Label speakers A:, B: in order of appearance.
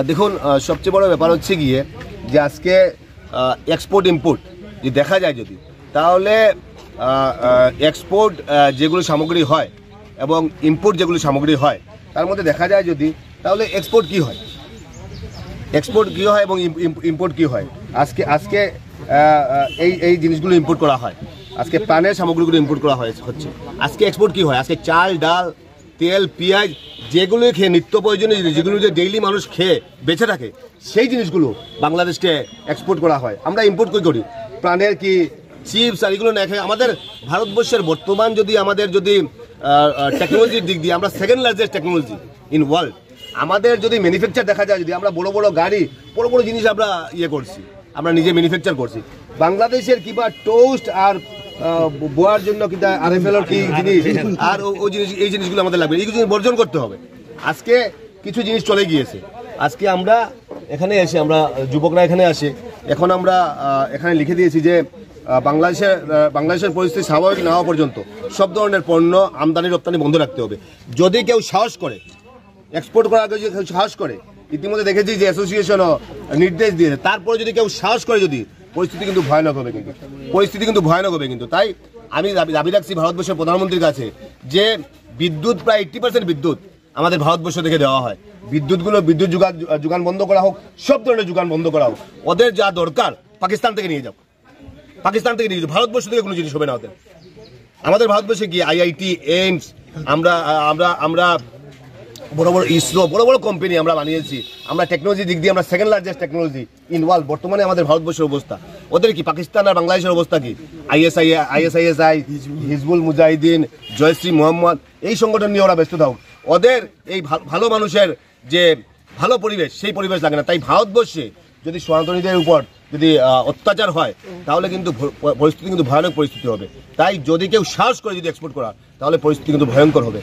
A: দেখুন, সবচেয়ে বড় ব্যাপার হচ্ছে গিয়ে যে আজকে এক্সপোর্ট ইম্পোর্ট যদি দেখা যায় যদি, তাহলে এক্সপোর্ট যেগুলো সামগ্রী হয় এবং ইম্পোর্ট যেগুলো সামগ্রী হয় তার মধ্যে দেখা যায় যদি, তাহলে এক্সপোর্ট কি হয়, এক্সপোর্ট কী হয় এবং ইম্পোর্ট কী হয়। আজকে এই জিনিসগুলো ইম্পোর্ট করা হয়, আজকে প্রাণের সামগ্রীগুলো ইম্পোর্ট করা হচ্ছে। আজকে এক্সপোর্ট কী হয়, আজকে চাল, ডাল, তেল, পেঁয়াজ, যেগুলো খেয়ে নিত্য প্রয়োজনীয় জিনিস, যেগুলো যে ডেইলি মানুষ খেয়ে বেঁচে থাকে, সেই জিনিসগুলো বাংলাদেশকে এক্সপোর্ট করা হয়। আমরা ইম্পোর্ট করি প্রাণের কি চিপস আর এগুলো না খেয়ে। আমাদের ভারতবর্ষের বর্তমান যদি আমাদের যদি টেকনোলজির দিক দিয়ে আমরা second largest technology in world. আমাদের যদি ম্যানুফ্যাকচার দেখা যায় যদি, আমরা বড় বড় গাড়ি, বড় বড় জিনিস আমরা করছি, আমরা নিজে ম্যানুফ্যাকচার করছি। বাংলাদেশের কিংবা টোস্ট আর বোয়ার জন্য কিংবা আরএফএলর কি জিনিস আর ওই জিনিস, এই জিনিসগুলো আমাদের লাগবে, এই জিনিস বর্জন করতে হবে। আজকে কিছু জিনিস চলে গিয়েছে। আজকে আমরা এখানে এসে, আমরা যুবকরা এখানে আসে, এখন আমরা এখানে লিখে দিয়েছি যে বাংলাদেশের পরিস্থিতি স্বাভাবিক না হওয়া পর্যন্ত সব ধরনের পণ্য আমদানি রপ্তানি বন্ধ রাখতে হবে। যদি কেউ সাহস করে এক্সপোর্ট করার আগে, যদি কেউ সাহস করে, ইতিমধ্যে দেখেছি যে অ্যাসোসিয়েশনও নির্দেশ দিয়েছে, তারপরে যদি কেউ সাহস করে যদি, পরিস্থিতি কিন্তু ভয়ানক হবে, কিন্তু তাই আমি দাবি রাখছি ভারতবর্ষের প্রধানমন্ত্রীর কাছে যে বিদ্যুৎ প্রায় 80% বিদ্যুৎ আমাদের ভারতবর্ষ থেকে দেওয়া হয়। বিদ্যুৎ যোগান বন্ধ করা হোক, সব ধরনের যোগান বন্ধ করা হোক। ওদের যা দরকার পাকিস্তান থেকে নিয়ে যাও, ভারতবর্ষ থেকে কোনো জিনিস হবে না ওদের। আমাদের ভারতবর্ষে কি আইআইটি, এইমস, আমরা বড় বড় ইসরো, বড় বড় কোম্পানি আমরা বানিয়েছি। আমরা টেকনোলজির দিক দিয়ে আমরা second largest technology in world. বর্তমানে আমাদের ভারতবর্ষের অবস্থা, ওদের কি পাকিস্তান আর বাংলাদেশের অবস্থা কি? আইএসআই, হিজবুল মুজাহিদিন, জয়শ্রী মোহাম্মদ, এই সংগঠন নিয়ে ওরা ব্যস্ত থাকুক। ওদের এই ভালো মানুষের যে ভালো পরিবেশ, সেই পরিবেশ লাগে না। তাই ভারতবর্ষে যদি সনাতনীদের উপর যদি অত্যাচার হয়, তাহলে কিন্তু পরিস্থিতি কিন্তু ভয়ানক পরিস্থিতি হবে। তাই যদি কেউ সাহস করে যদি এক্সপোর্ট করা, তাহলে পরিস্থিতি কিন্তু ভয়ঙ্কর হবে।